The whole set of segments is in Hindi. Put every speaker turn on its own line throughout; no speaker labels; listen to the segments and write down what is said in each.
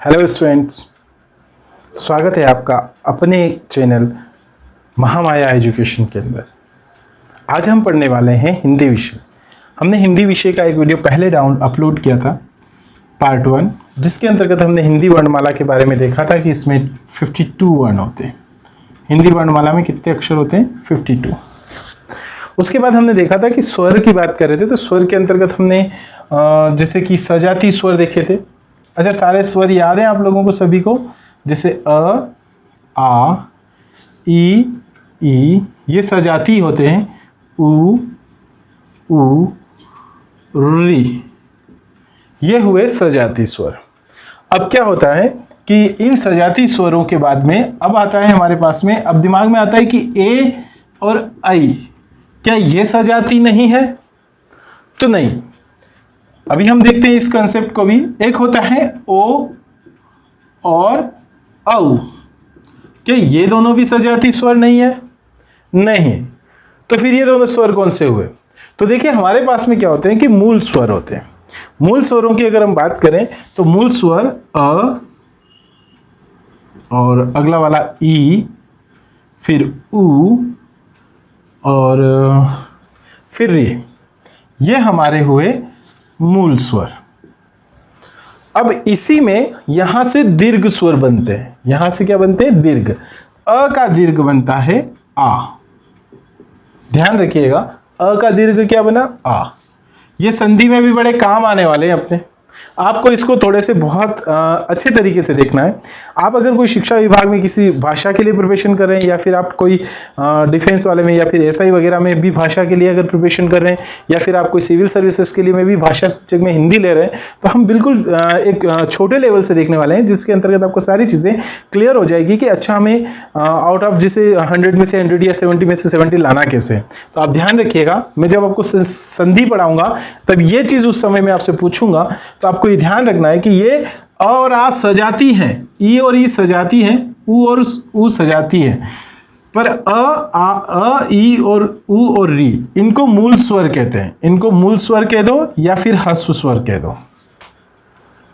हेलो स्टूडेंट्स, स्वागत है आपका अपने चैनल महामाया एजुकेशन के अंदर। आज हम पढ़ने वाले हैं हिंदी विषय। हमने हिंदी विषय का एक वीडियो पहले अपलोड किया था, पार्ट 1, जिसके अंतर्गत हमने हिंदी वर्णमाला के बारे में देखा था कि इसमें 52 वर्ण होते हैं। हिंदी वर्णमाला में कितने अक्षर होते हैं? 52। उसके बाद हमने देखा था कि स्वर की बात कर रहे थे, तो स्वर के अंतर्गत हमने जैसे कि सजाती स्वर देखे थे। अच्छा, सारे स्वर याद हैं आप लोगों को सभी को? जैसे अ, आ, ई, ये सजाती होते हैं। उ, री, ये हुए सजाती स्वर। अब क्या होता है कि इन सजाती स्वरों के बाद में अब आता है हमारे पास में, अब दिमाग में आता है कि ए और आई, क्या ये सजाती नहीं है? तो नहीं। अभी हम देखते हैं इस कंसेप्ट को भी। एक होता है ओ और औ, क्या ये दोनों भी सजाती स्वर नहीं है? नहीं। तो फिर ये दोनों स्वर कौन से हुए? तो देखिए हमारे पास में क्या होते हैं कि मूल स्वर होते हैं। मूल स्वरों की अगर हम बात करें तो मूल स्वर अ और अगला वाला ई, फिर उ और फिर री, ये हमारे हुए मूल स्वर। अब इसी में यहां से दीर्घ स्वर बनते हैं। यहां से क्या बनते हैं? दीर्घ। अ का दीर्घ बनता है आ। ध्यान रखिएगा, अ का दीर्घ क्या बना? आ। ये संधि में भी बड़े काम आने वाले हैं अपने। आपको इसको थोड़े से बहुत अच्छे तरीके से देखना है। आप अगर कोई शिक्षा विभाग में किसी भाषा के लिए प्रिपरेशन कर रहे हैं, या फिर आप कोई डिफेंस वाले में या फिर एसआई वगैरह में भी भाषा के लिए अगर प्रिपरेशन कर रहे हैं, या फिर आप कोई सिविल सर्विसेज के लिए में भी भाषा सब्जेक्ट में हिंदी ले रहे हैं, तो हम बिल्कुल एक छोटे लेवल से देखने वाले हैं, जिसके अंतर्गत आपको सारी चीज़ें क्लियर हो जाएगी कि अच्छा हमें आउट ऑफ जैसे 100 में से 100 या 70 में से 70 लाना कैसे। तो आप ध्यान रखिएगा, मैं जब आपको संधि पढ़ाऊंगा तब ये चीज़ उस समय में आपसे पूछूंगा, तो आपको ये ध्यान रखना है कि ये अ और आ सजाती है, ई और ई सजाती है, उ और उ सजाती है, पर अ, ई और उ और री, इनको मूल स्वर कहते हैं। इनको मूल स्वर कह दो या फिर ह्रस्व स्वर कह दो।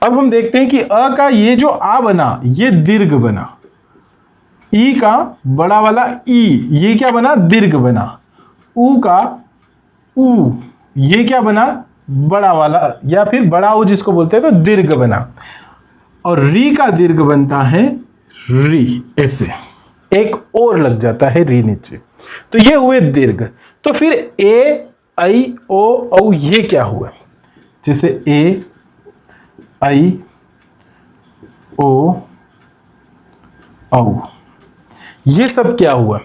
अब हम देखते हैं कि अ का ये जो आ बना, ये दीर्घ बना। ई का बड़ा वाला ई, ये क्या बना? दीर्घ बना। उ का उ, ये क्या बना? बड़ा वाला या फिर बड़ा उ जिसको बोलते हैं, तो दीर्घ बना। और री का दीर्घ बनता है री, ऐसे एक और लग जाता है री नीचे। तो ये हुए दीर्घ। तो फिर ए, आई, ओ, औ, ये क्या हुआ? जैसे ए, आई, ओ, औ, ये सब क्या हुआ?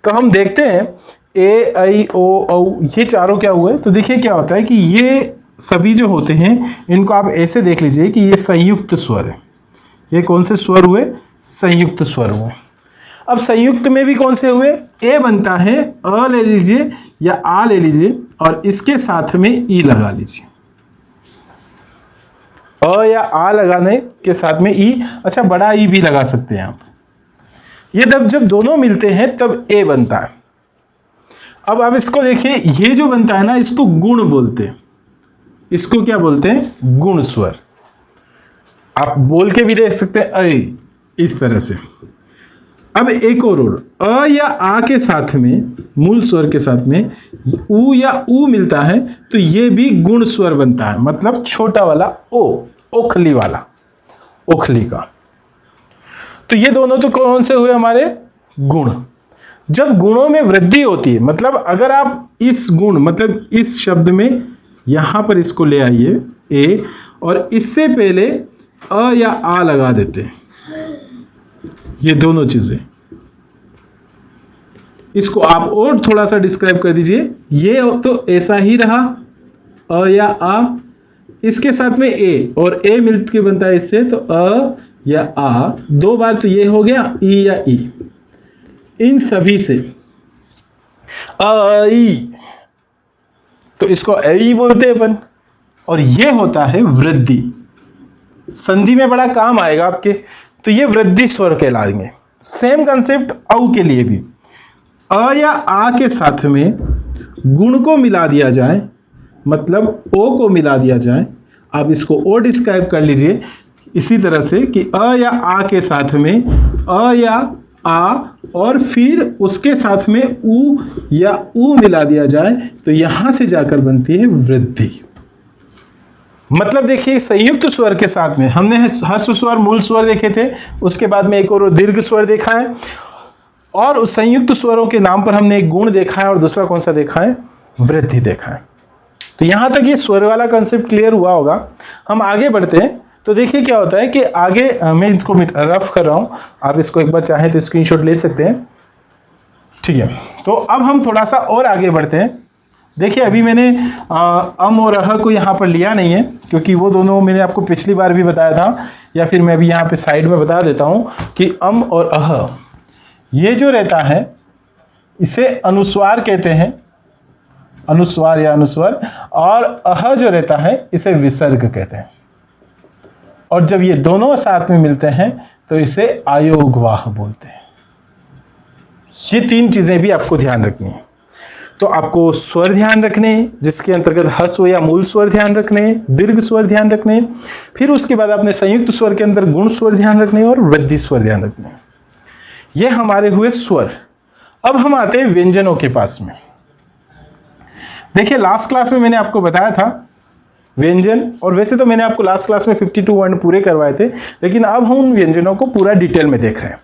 तो हम देखते हैं ए, आई, ओ, औ, ये चारों क्या हुए? तो देखिए क्या होता है कि ये सभी जो होते हैं, इनको आप ऐसे देख लीजिए कि ये संयुक्त स्वर है। ये कौन से स्वर हुए? संयुक्त स्वर हुए। अब संयुक्त में भी कौन से हुए? ए बनता है, अ ले लीजिए या आ ले लीजिए, और इसके साथ में ई लगा लीजिए। अ या आ लगाने के साथ में ई, अच्छा बड़ा ई भी लगा सकते हैं आप। ये जब दोनों मिलते हैं तब ए बनता है। अब आप इसको देखिए, ये जो बनता है ना, इसको गुण बोलते हैं। इसको क्या बोलते हैं? गुण स्वर। आप बोल के भी देख सकते हैं अ, इस तरह से। अब एक और अ या आ के साथ में, मूल स्वर के साथ में उ या उ मिलता है, तो ये भी गुण स्वर बनता है, मतलब छोटा वाला ओ, ओखली वाला, ओखली का। तो ये दोनों तो कौन से हुए हमारे? गुण। जब गुणों में वृद्धि होती है, मतलब अगर आप इस गुण, मतलब इस शब्द में यहां पर इसको ले आइए ए, और इससे पहले अ या आ लगा देते हैं, ये दोनों चीजें, इसको आप और थोड़ा सा डिस्क्राइब कर दीजिए। ये तो ऐसा ही रहा, अ या आ, इसके साथ में ए, और ए मिलके बनता है इससे, तो अ या आ, दो बार तो ये हो गया ई या ई। इन सभी से आई, तो इसको आई बोलते हैं अपन। और ये होता है वृद्धि। संधि में बड़ा काम आएगा आपके, तो ये वृद्धि स्वर कहलाएंगे। सेम कंसेप्ट औ के लिए भी, अ या आ के साथ में गुण को मिला दिया जाए, मतलब ओ को मिला दिया जाए। आप इसको और डिस्क्राइब कर लीजिए, इसी तरह से कि अ या आ के साथ में अ या आ और फिर उसके साथ में उ या उ मिला दिया जाए तो यहां से जाकर बनती है वृद्धि। मतलब देखिए संयुक्त स्वर के साथ में हमने ह्रस्व स्वर मूल स्वर देखे थे, उसके बाद में एक और दीर्घ स्वर देखा है, और उस संयुक्त स्वरों के नाम पर हमने एक गुण देखा है और दूसरा कौन सा देखा है, वृद्धि देखा है। तो यहां तक ये स्वर वाला कंसेप्ट क्लियर हुआ होगा। हम आगे बढ़ते हैं तो देखिए क्या होता है कि आगे मैं इसको रफ कर रहा हूं, आप इसको एक बार चाहें तो स्क्रीनशॉट ले सकते हैं, ठीक है। तो अब हम थोड़ा सा और आगे बढ़ते हैं। देखिए अभी मैंने अम और अह को यहाँ पर लिया नहीं है, क्योंकि वो दोनों मैंने आपको पिछली बार भी बताया था, या फिर मैं अभी यहाँ पे साइड में बता देता हूँ कि अम और अह ये जो रहता है इसे अनुस्वार कहते हैं, अनुस्वार या अनुस्वर, और अह जो रहता है इसे विसर्ग कहते हैं, और जब ये दोनों साथ में मिलते हैं तो इसे आयोगवाह बोलते हैं। ये तीन चीजें भी आपको ध्यान रखनी है। तो आपको स्वर ध्यान रखने, जिसके अंतर्गत ह्रस्व या मूल स्वर ध्यान रखने, दीर्घ स्वर ध्यान रखने, फिर उसके बाद आपने संयुक्त स्वर के अंदर गुण स्वर ध्यान रखने और वृद्धि स्वर ध्यान रखने। ये हमारे हुए स्वर। अब हम आते हैं व्यंजनों के पास में। देखिए लास्ट क्लास में मैंने आपको बताया था व्यंजन, और वैसे तो मैंने आपको लास्ट क्लास में 52 वर्ण पूरे करवाए थे, लेकिन अब हम उन व्यंजनों को पूरा डिटेल में देख रहे हैं।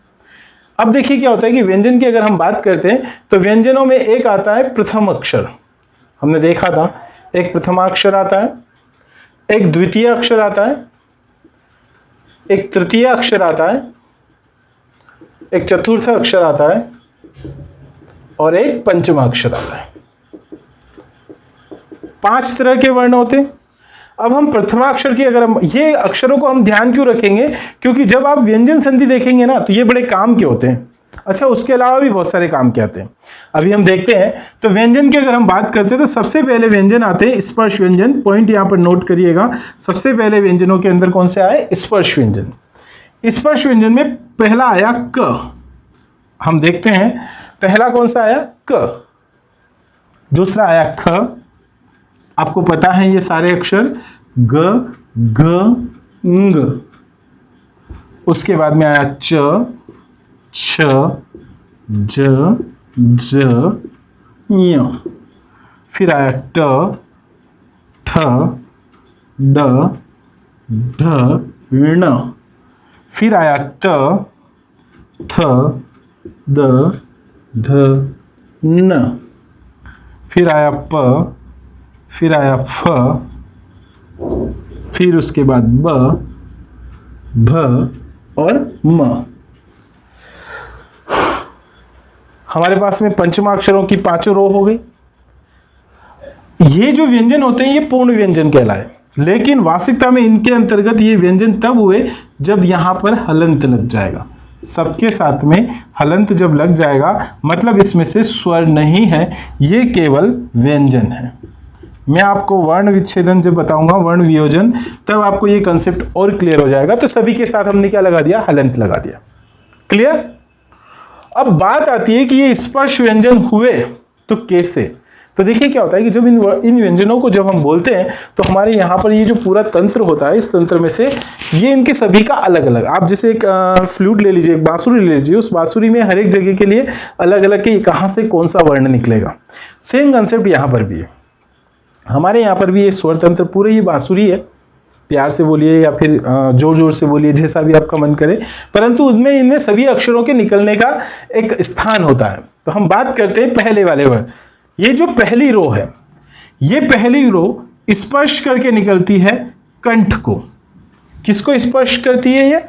अब देखिए क्या होता है कि व्यंजन की अगर हम बात करते हैं तो व्यंजनों में एक आता है प्रथम अक्षर, हमने देखा था, एक प्रथमाक्षर आता है, एक द्वितीय अक्षर आता है, एक तृतीय अक्षर आता है, एक चतुर्थ अक्षर आता है और एक पंचम अक्षर आता है। 5 तरह के वर्ण होते हैं। अब हम प्रथमाक्षर की अगर हम ये अक्षरों को हम ध्यान क्यों रखेंगे, क्योंकि जब आप व्यंजन संधि देखेंगे ना तो ये बड़े काम के होते हैं। अच्छा, उसके अलावा भी बहुत सारे काम के आते हैं, अभी हम देखते हैं। तो व्यंजन की अगर हम बात करते हैं तो सबसे पहले व्यंजन आते हैं स्पर्श व्यंजन। पॉइंट यहां पर नोट करिएगा, सबसे पहले व्यंजनों के अंदर कौन से आए, स्पर्श व्यंजन। स्पर्श व्यंजन में पहला आया क, हम देखते हैं पहला कौन सा आया, क। दूसरा आया ख, आपको पता है ये सारे अक्षर ग घ ng। उसके बाद में आया च छ ज ज ञ। फिर आया ट ठ ड ढ ण। फिर आया त थ द ध न। फिर आया प, फिर आया फ, फिर उसके बाद ब भ और म। हमारे पास में पंचमाक्षरों की 5 रो हो गई। ये जो व्यंजन होते हैं ये पूर्ण व्यंजन कहलाए, लेकिन वास्तविकता में इनके अंतर्गत ये व्यंजन तब हुए जब यहां पर हलंत लग जाएगा। सबके साथ में हलंत जब लग जाएगा मतलब इसमें से स्वर नहीं है, ये केवल व्यंजन है। मैं आपको वर्ण विच्छेदन जब बताऊंगा, वर्ण वियोजन, तब आपको ये कंसेप्ट और क्लियर हो जाएगा। तो सभी के साथ हमने क्या लगा दिया, हलंत लगा दिया। क्लियर। अब बात आती है कि ये स्पर्श व्यंजन हुए तो कैसे। तो देखिए क्या होता है कि जब इन व्यंजनों को जब हम बोलते हैं तो हमारे यहाँ पर ये जो पूरा तंत्र होता है, इस तंत्र में से ये इनके सभी का अलग अलग, आप जैसे एक फ्लूट ले लीजिए, एक बांसुरी ले लीजिए, उस बांसुरी में हर एक जगह के लिए अलग अलग के कहाँ से कौन सा वर्ण निकलेगा। सेम कंसेप्ट यहाँ पर भी है। हमारे यहाँ पर भी ये स्वर तंत्र पूरे ही बांसुरी है, प्यार से बोलिए या फिर जोर जोर से बोलिए, जैसा भी आपका मन करे, परंतु उसमें इनमें सभी अक्षरों के निकलने का एक स्थान होता है। तो हम बात करते हैं पहले वाले वर्ण। ये जो पहली रो है, ये पहली रो स्पर्श करके निकलती है कंठ को। किसको स्पर्श करती है ये,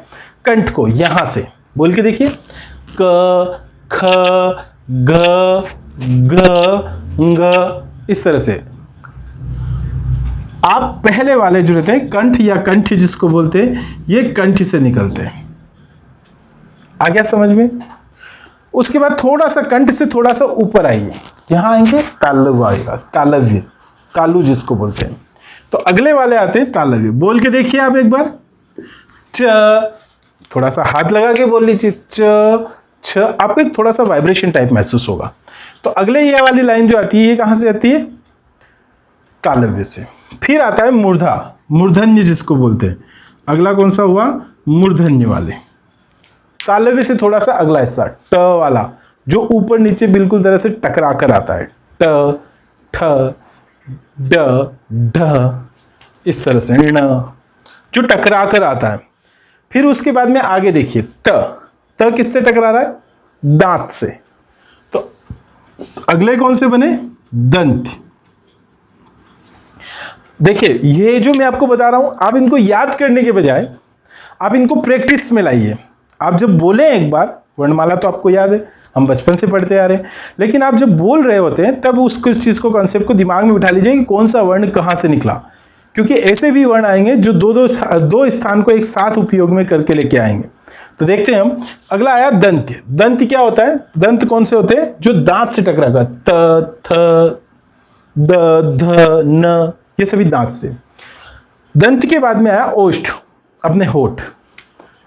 कंठ को। यहां से बोल के देखिए, क ख ग घ ङ, इस तरह से आप पहले वाले जो रहते हैं कंठ या कंठ जिसको बोलते हैं, ये कंठ से निकलते हैं। आ गया समझ में। उसके बाद थोड़ा सा कंठ से थोड़ा सा ऊपर आइए, यहां आएंगे तालव्य आएगा, तालव्य, तालु जिसको बोलते हैं। तो अगले वाले आते हैं तालव्य। बोल के देखिए आप एक बार, च, थोड़ा सा हाथ लगा के बोल लीजिए, च छ, आपको एक थोड़ा सा वाइब्रेशन टाइप महसूस होगा। तो अगले ये वाली लाइन जो आती है ये कहां से आती है, तालव्य से। फिर आता है मूर्धा, मूर्धन्य जिसको बोलते हैं। अगला कौन सा हुआ? मूर्धन्य वाले। तालव्य से थोड़ा सा अगला हिस्सा ट वाला, जो ऊपर नीचे बिल्कुल तरह से टकरा कर आता है, ट, ठ, ड, ढ, इस तरह से ण, जो टकरा कर आता है। फिर उसके बाद में आगे देखिए त किससे टकरा रहा है? दांत से। तो अगले कौन से बने? दंत। देखिए ये जो मैं आपको बता रहा हूं, आप इनको याद करने के बजाय आप इनको प्रैक्टिस में लाइए। आप जब बोले एक बार, वर्णमाला तो आपको याद है, हम बचपन से पढ़ते आ रहे हैं, लेकिन आप जब बोल रहे होते हैं तब उस चीज को, कॉन्सेप्ट को दिमाग में बिठा लीजिए कि कौन सा वर्ण कहां से निकला, क्योंकि ऐसे भी वर्ण आएंगे जो दो स्थान को एक साथ उपयोग में करके लेके आएंगे। तो देखते हैं हम। अगला आया दंत। दंत क्या होता है? दंत कौन से होते हैं? जो दांत से टकरा कर, त, थ, द, ध, न, ये सभी दांत से। दंत के बाद में आया ओष्ठ, अपने होठ।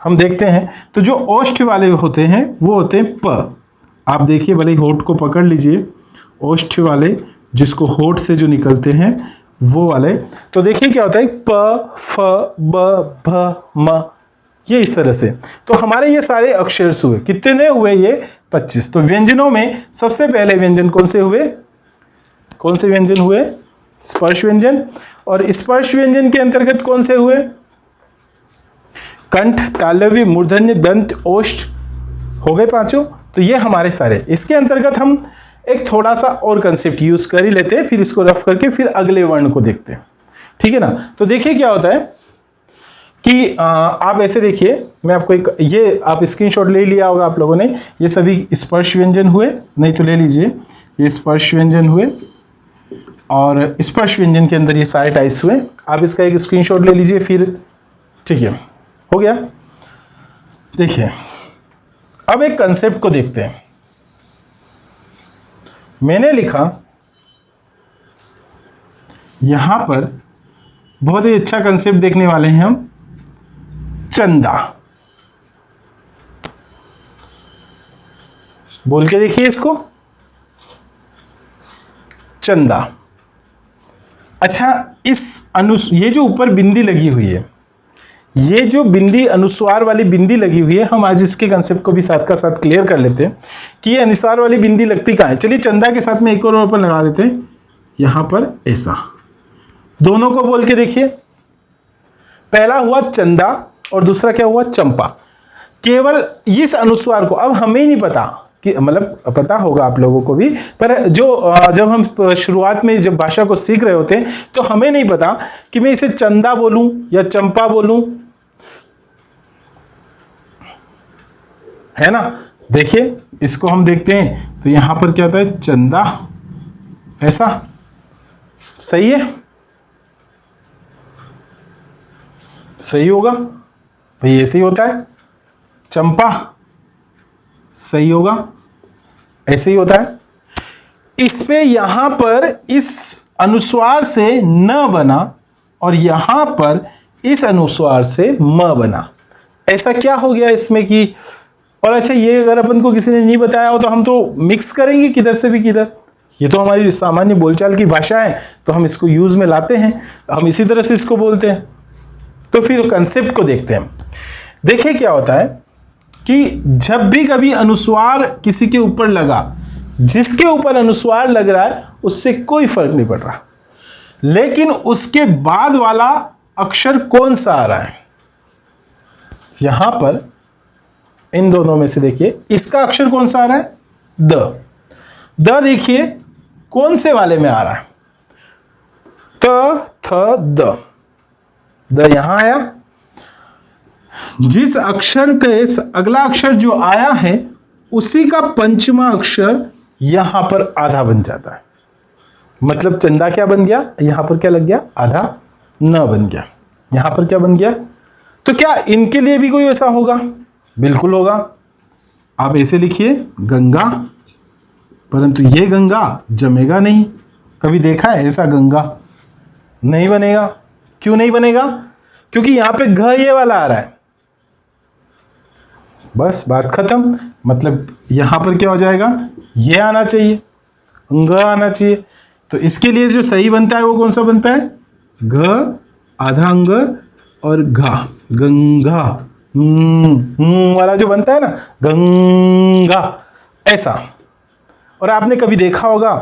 हम देखते हैं तो जो ओष्ठ वाले होते हैं वो होते हैं प। आप देखिए, भले होठ को पकड़ लीजिए, ओष्ठ वाले जिसको होठ से जो निकलते हैं वो वाले। तो देखिए क्या होता है, प, फ, ब, भ, म, ये इस तरह से। तो हमारे ये सारे अक्षर हुए, कितने हुए? ये 25। तो व्यंजनों में सबसे पहले व्यंजन कौन से हुए? कौन से व्यंजन हुए? स्पर्श व्यंजन। और स्पर्श व्यंजन के अंतर्गत कौन से हुए? कंठ, तालव्य, मूर्धन्य, दंत, ओष्ठ, हो गए पांचों। तो ये हमारे सारे। इसके अंतर्गत हम एक थोड़ा सा और कंसेप्ट यूज कर ही लेते हैं, फिर इसको रफ करके फिर अगले वर्ण को देखते हैं, ठीक है ना। तो देखिए क्या होता है कि आप ऐसे देखिए, मैं आपको एक, ये आप स्क्रीनशॉट ले लिया होगा आप लोगों ने। ये सभी स्पर्श व्यंजन हुए, नहीं तो ले लीजिए, ये स्पर्श व्यंजन हुए और स्पर्श व्यंजन के अंदर ये सारे टाइप्स हुए। आप इसका एक स्क्रीनशॉट ले लीजिए फिर, ठीक है, हो गया। देखिए अब एक कंसेप्ट को देखते हैं। मैंने लिखा यहां पर, बहुत ही अच्छा कंसेप्ट देखने वाले हैं हम, चंदा। बोल के देखिए इसको, चंदा। अच्छा, ये जो ऊपर बिंदी लगी हुई है, ये जो बिंदी, अनुस्वार वाली बिंदी लगी हुई है, हम आज इसके कंसेप्ट को भी साथ का साथ क्लियर कर लेते हैं कि ये अनुस्वार वाली बिंदी लगती कहाँ है। चलिए चंदा के साथ में एक और ऊपर लगा देते हैं, यहां पर ऐसा। दोनों को बोल के देखिए, पहला हुआ चंदा और दूसरा क्या हुआ? चंपा। केवल इस अनुस्वार को, अब हमें नहीं पता कि, मतलब पता होगा आप लोगों को भी, पर जब हम शुरुआत में जब भाषा को सीख रहे होते हैं तो हमें नहीं पता कि मैं इसे चंदा बोलूं या चंपा बोलूं, है ना। देखिए इसको हम देखते हैं तो यहां पर क्या होता है? चंदा, ऐसा सही है, सही होगा भाई, ऐसे ही होता है। चंपा सही होगा, ऐसे ही होता है। इस पे यहां पर इस अनुस्वार से न बना और यहां पर इस अनुस्वार से म बना। ऐसा क्या हो गया इसमें कि, और अच्छा ये अगर अपन को किसी ने नहीं बताया हो तो हम तो मिक्स करेंगे किधर से भी किधर, ये तो हमारी सामान्य बोलचाल की भाषा है, तो हम इसको यूज में लाते हैं, हम इसी तरह से इसको बोलते हैं। तो फिर कंसेप्ट को देखते हैं। देखिए क्या होता है कि जब भी कभी अनुस्वार किसी के ऊपर लगा, जिसके ऊपर अनुस्वार लग रहा है उससे कोई फर्क नहीं पड़ रहा, लेकिन उसके बाद वाला अक्षर कौन सा आ रहा है, यहां पर इन दोनों में से देखिए इसका अक्षर कौन सा आ रहा है? द। द देखिए कौन से वाले में आ रहा है? त, थ, द। द यहां आया। जिस अक्षर के अगला अक्षर जो आया है उसी का पंचमा अक्षर यहां पर आधा बन जाता है। मतलब चंदा क्या बन गया? यहां पर क्या लग गया? आधा न बन गया। यहां पर क्या बन गया? तो क्या इनके लिए भी कोई ऐसा होगा? बिल्कुल होगा। आप ऐसे लिखिए गंगा, परंतु ये गंगा जमेगा नहीं। कभी देखा है ऐसा गंगा? नहीं बनेगा। क्यों नहीं बनेगा? क्योंकि यहां पे घ ये वाला आ रहा है। बस बात खत्म। मतलब यहां पर क्या हो जाएगा? ये आना चाहिए, अंग आना चाहिए। तो इसके लिए जो सही बनता है वो कौन सा बनता है? घ आधा अंग और घा, गंगा, वाला जो बनता है ना, गंगा, ऐसा। और आपने कभी देखा होगा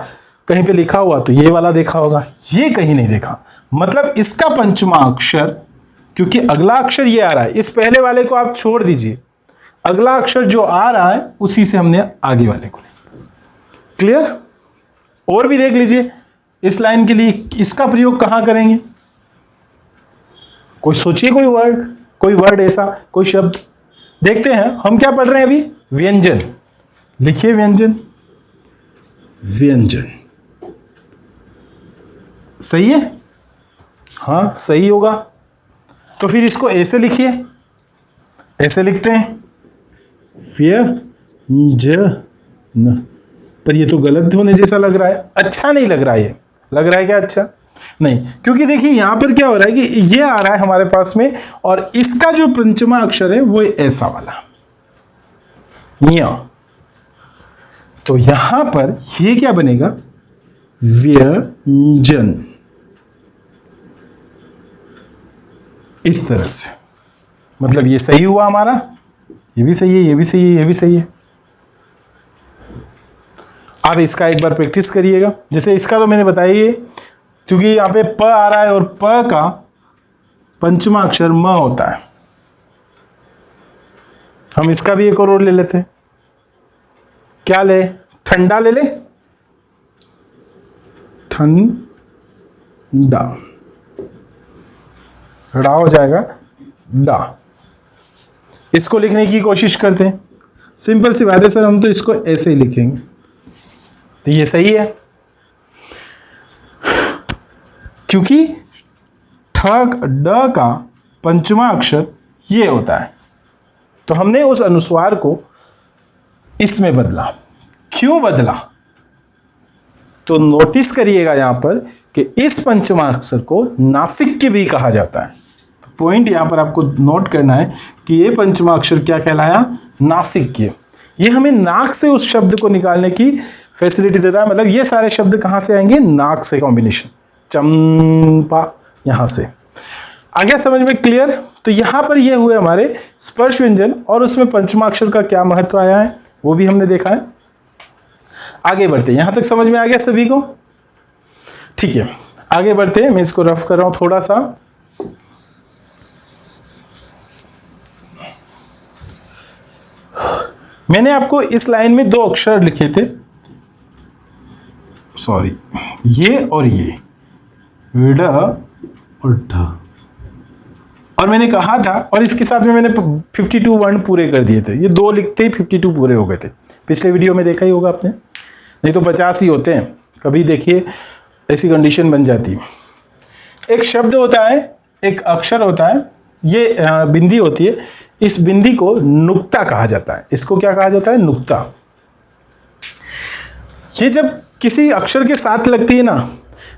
कहीं पे लिखा हुआ तो ये वाला देखा होगा, ये कहीं नहीं देखा। मतलब इसका पंचमा अक्षर, क्योंकि अगला अक्षर ये आ रहा है, इस पहले वाले को आप छोड़ दीजिए, अगला अक्षर जो आ रहा है उसी से हमने आगे वाले को लिया। क्लियर? और भी देख लीजिए इस लाइन के लिए इसका प्रयोग कहां करेंगे? कोई सोचिए, कोई वर्ड ऐसा, कोई शब्द देखते हैं। हम क्या पढ़ रहे हैं अभी? व्यंजन। लिखिए व्यंजन, व्यंजन। सही है? हाँ सही होगा। तो फिर इसको ऐसे लिखिए, ऐसे लिखते हैं व्यंजन। पर ये तो गलत होने जैसा लग रहा है, अच्छा नहीं लग रहा है। ये लग रहा है क्या अच्छा? नहीं, क्योंकि देखिए यहां पर क्या हो रहा है कि ये आ रहा है हमारे पास में, और इसका जो पंचमा अक्षर है वो ऐसा वाला या। तो यहां पर ये क्या बनेगा? व्यंजन। इस तरह से, मतलब ये सही हुआ हमारा, ये भी सही है, ये भी सही है, ये भी सही है। आप इसका एक बार प्रैक्टिस करिएगा। जैसे इसका तो मैंने बताया ही, क्योंकि यहां पे प आ रहा है और प का पंचमा अक्षर म होता है। हम इसका भी एक और ले लेते हैं। क्या ले? ठंडा ले ले, ठंडा, ड़ा हो जाएगा डा। इसको लिखने की कोशिश करते हैं। सिंपल सी बात है सर, हम तो इसको ऐसे ही लिखेंगे। तो ये सही है, क्योंकि ठग ड का पंचमा अक्षर ये होता है। तो हमने उस अनुस्वार को इसमें बदला। क्यों बदला? तो नोटिस करिएगा यहां पर कि इस पंचमा अक्षर को नासिक भी कहा जाता है। तो पॉइंट यहां पर आपको नोट करना है कि ये पंचमा अक्षर क्या कहलाया? नासिक। ये हमें नाक से उस शब्द को निकालने की फैसिलिटी देता है। मतलब ये सारे शब्द कहां से आएंगे? नाक से कॉम्बिनेशन, चंपा, यहां से। आ गया समझ में? क्लियर? तो यहां पर ये हुए हमारे स्पर्श व्यंजन, और उसमें पंचमा अक्षर का क्या महत्व आया है वो भी हमने देखा है। आगे बढ़ते हैं। यहां तक समझ में आ गया सभी को? ठीक है, आगे बढ़ते हैं। मैं इसको रफ कर रहा हूं थोड़ा सा। मैंने आपको इस लाइन में 2 अक्षर लिखे थे, सॉरी, ये और ये, ड और ढ। और मैंने कहा था, और इसके साथ में मैंने 52 वर्ण पूरे कर दिए थे। ये 2 लिखते ही 52 पूरे हो गए थे। पिछले वीडियो में देखा ही होगा आपने, नहीं तो 50 ही होते हैं। कभी देखिए ऐसी कंडीशन बन जाती है। एक शब्द होता है, एक अक्षर होता है, ये बिंदी होती है। इस बिंदी को नुक्ता कहा जाता है। इसको क्या कहा जाता है? नुक्ता। ये जब किसी अक्षर के साथ लगती है ना,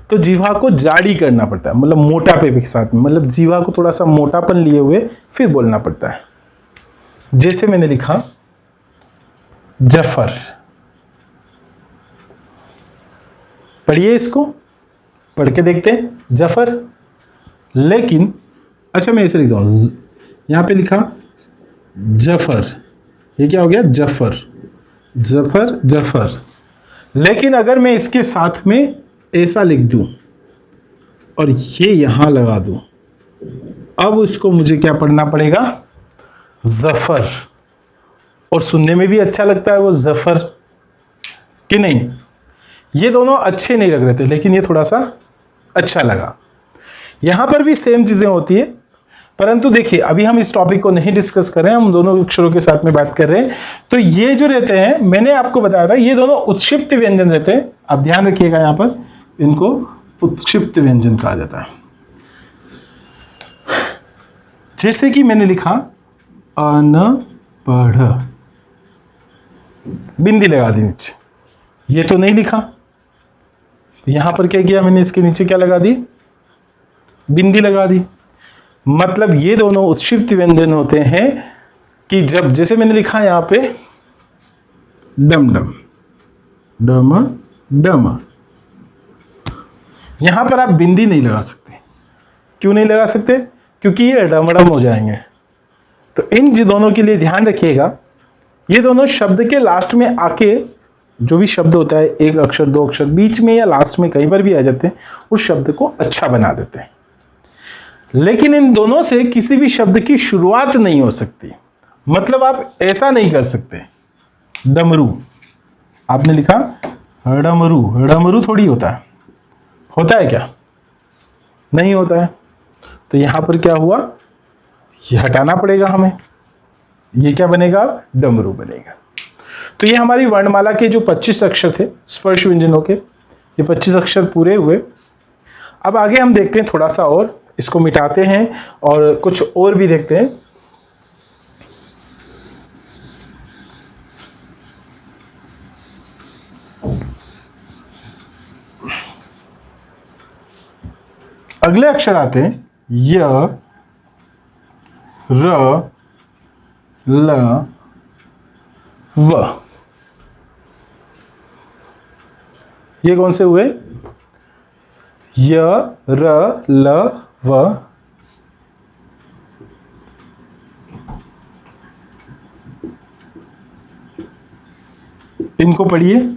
तो जीवा को जाड़ी करना पड़ता है, मतलब मोटापे के साथ में, मतलब जीवा को थोड़ा सा मोटापन लिए हुए फिर बोलना पड़ता है। जैसे मैंने लिखा जफर। पढ़िए इसको, पढ़ के देखते हैं। जफर। लेकिन अच्छा मैं इसे लिखता हूं, यहां पे लिखा जफर, ये क्या हो गया? जफर, जफर, जफर। लेकिन अगर मैं इसके साथ में ऐसा लिख दूं और ये यहां लगा दूं, अब इसको मुझे क्या पढ़ना पड़ेगा? जफर। और सुनने में भी अच्छा लगता है वो जफर, कि नहीं? ये दोनों अच्छे नहीं लग रहे थे, लेकिन ये थोड़ा सा अच्छा लगा। यहां पर भी सेम चीजें होती है, परंतु देखिए अभी हम इस टॉपिक को नहीं डिस्कस कर रहे हैं, हम दोनों अक्षरों के साथ में बात कर रहे हैं। तो ये जो रहते हैं, मैंने आपको बताया था, ये दोनों उत्क्षिप्त व्यंजन रहते हैं। आप ध्यान रखिएगा, यहां पर इनको उत्क्षिप्त व्यंजन कहा जाता है। जैसे कि मैंने लिखा अनपढ़, बिंदी लगा दी नीचे, ये तो नहीं लिखा। यहां पर क्या किया मैंने? इसके नीचे क्या लगा दी? बिंदी लगा दी। मतलब ये दोनों उत्क्षिप्त व्यंजन होते हैं कि जब, जैसे मैंने लिखा यहां पे डम डम, डम डम, यहां पर आप बिंदी नहीं लगा सकते। क्यों नहीं लगा सकते? क्योंकि ये डमडम हो जाएंगे। तो इन दोनों के लिए ध्यान रखिएगा, ये दोनों शब्द के लास्ट में आके, जो भी शब्द होता है एक अक्षर दो अक्षर बीच में या लास्ट में कहीं पर भी आ जाते हैं, उस शब्द को अच्छा बना देते हैं। लेकिन इन दोनों से किसी भी शब्द की शुरुआत नहीं हो सकती। मतलब आप ऐसा नहीं कर सकते, डमरू आपने लिखा डमरू, डमरू थोड़ी होता है क्या? नहीं होता है। तो यहां पर क्या हुआ, ये हटाना पड़ेगा हमें, ये क्या बनेगा, डमरू बनेगा। तो ये हमारी वर्णमाला के जो 25 अक्षर थे स्पर्श व्यंजनों के, ये 25 अक्षर पूरे हुए। अब आगे हम देखते हैं थोड़ा सा और, इसको मिटाते हैं और कुछ और भी देखते हैं। अगले अक्षर आते हैं य, र, ल, व। ये कौन से हुए, य, र, ल, व। इनको पढ़िए।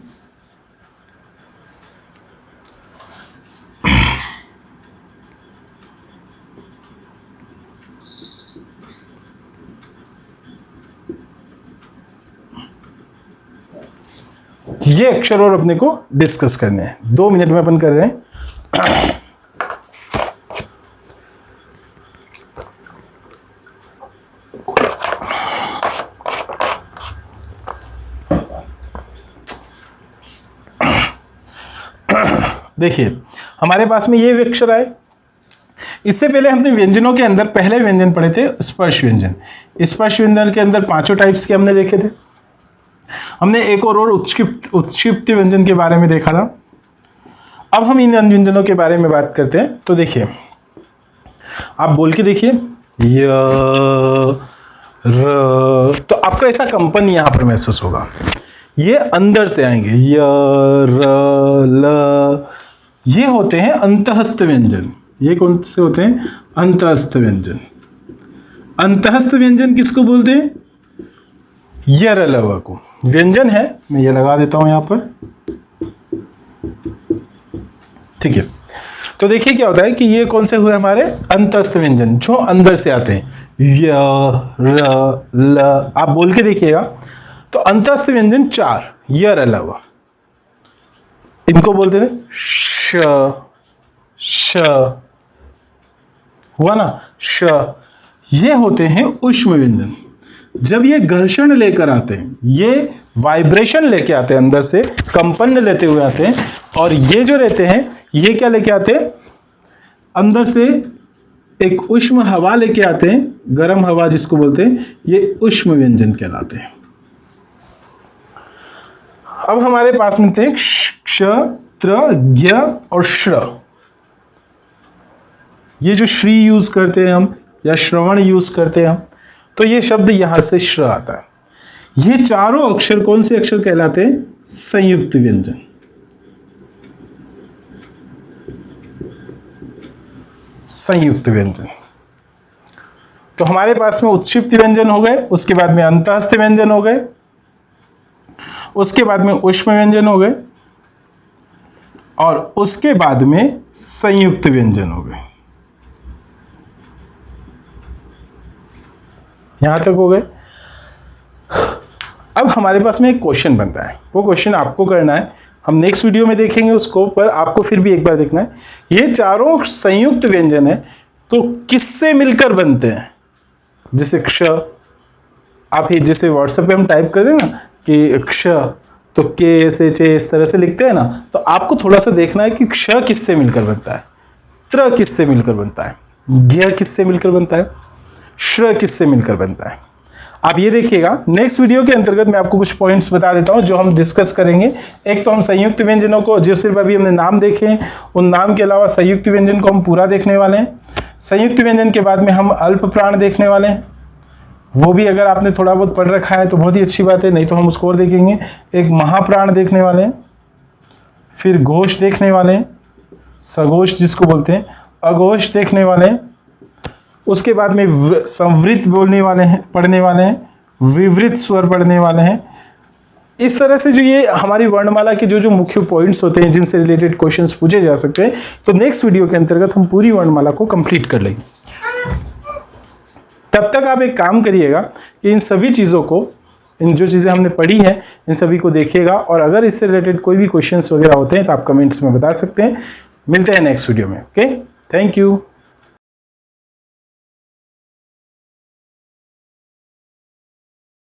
ये अक्षर और अपने को डिस्कस करने हैं, 2 मिनट में अपन कर रहे हैं। देखिए हमारे पास में ये अक्षर आए। इससे पहले हमने व्यंजनों के अंदर पहले व्यंजन पढ़े थे स्पर्श व्यंजन। स्पर्श व्यंजन के अंदर 5 टाइप्स के हमने देखे थे। हमने एक और उत्क्षिप्त व्यंजन के बारे में देखा था। अब हम इन व्यंजनों के बारे में बात करते हैं। तो देखिए आप बोल के देखिए, य, र, तो आपको ऐसा कंपन यहां पर महसूस होगा, ये अंदर से आएंगे, य, र, ल। ये होते हैं अंतःस्थ व्यंजन। ये कौन से होते हैं, अंतःस्थ व्यंजन। अंतःस्थ व्यंजन किसको बोलते हैं, यर लव को। व्यंजन है, मैं ये लगा देता हूं यहां पर, ठीक है। तो देखिए क्या होता है कि ये कौन से हुए हमारे अंतःस्थ व्यंजन, जो अंदर से आते हैं, य, र, ल। आप बोल के देखिएगा। तो अंतःस्थ व्यंजन 4, यर लव, इनको बोलते हैं श, श हुआ ना, श। ये होते हैं उष्म व्यंजन। जब ये घर्षण लेकर आते हैं, ये वाइब्रेशन लेके आते हैं, अंदर से कंपन लेते हुए आते हैं। और ये जो रहते हैं, ये क्या लेके आते हैं, अंदर से एक उष्म हवा लेके आते हैं, गर्म हवा जिसको बोलते हैं, ये उष्म व्यंजन कहलाते हैं। अब हमारे पास में थे क्ष, त्र, ज्ञ और श्र। ये जो श्री यूज करते हैं हम, या श्रवण यूज करते हैं हम, तो ये शब्द यहां से श्र आता है। ये चारों अक्षर कौन से अक्षर कहलाते हैं, संयुक्त व्यंजन। संयुक्त व्यंजन। तो हमारे पास में उत्क्षिप्त व्यंजन हो गए, उसके बाद में अंतःस्थ व्यंजन हो गए, उसके बाद में उष्म व्यंजन हो गए, और उसके बाद में संयुक्त व्यंजन हो गए। यहां तक हो गए। अब हमारे पास में एक क्वेश्चन बनता है, वो क्वेश्चन आपको करना है, हम नेक्स्ट वीडियो में देखेंगे उसको, पर आपको फिर भी एक बार देखना है। ये चारों संयुक्त व्यंजन है, तो किससे मिलकर बनते हैं। जैसे क्ष, आप ही जैसे व्हाट्सएप पे हम टाइप कर दें ना कि क्ष, तो के से चे इस तरह से लिखते हैं ना, तो आपको थोड़ा सा देखना है कि क्ष किससे मिलकर बनता है, त्र किससे मिलकर बनता है, ज्ञ किससे मिलकर बनता है, श्र किससे मिलकर बनता है। आप ये देखिएगा। नेक्स्ट वीडियो के अंतर्गत मैं आपको कुछ पॉइंट्स बता देता हूं जो हम डिस्कस करेंगे। एक तो हम संयुक्त व्यंजनों को, जो सिर्फ अभी हमने नाम देखे हैं, उन नाम के अलावा संयुक्त व्यंजन को हम पूरा देखने वाले हैं। संयुक्त व्यंजन के बाद में हम अल्प प्राण देखने वाले हैं, वो भी अगर आपने थोड़ा बहुत पढ़ रखा है तो बहुत ही अच्छी बात है, नहीं तो हम उसको और देखेंगे। एक महाप्राण देखने वाले हैं, फिर घोष देखने वाले हैं, सघोष जिसको बोलते हैं, अघोष देखने वाले हैं, उसके बाद में संवृत बोलने वाले हैं, पढ़ने वाले हैं, विवृत स्वर पढ़ने वाले हैं। इस तरह से जो ये हमारी वर्णमाला के जो जो मुख्य पॉइंट्स होते हैं जिनसे रिलेटेड क्वेश्चंस पूछे जा सकते हैं, तो नेक्स्ट वीडियो के अंतर्गत हम पूरी वर्णमाला को कंप्लीट कर लेंगे। तब तक आप एक काम करिएगा कि इन सभी चीज़ों को, इन जो चीज़ें हमने पढ़ी हैं, इन सभी को देखिएगा, और अगर इससे रिलेटेड कोई भी क्वेश्चंस वगैरह होते हैं तो आप कमेंट्स में बता सकते हैं। मिलते हैं नेक्स्ट वीडियो में। Okay, thank you.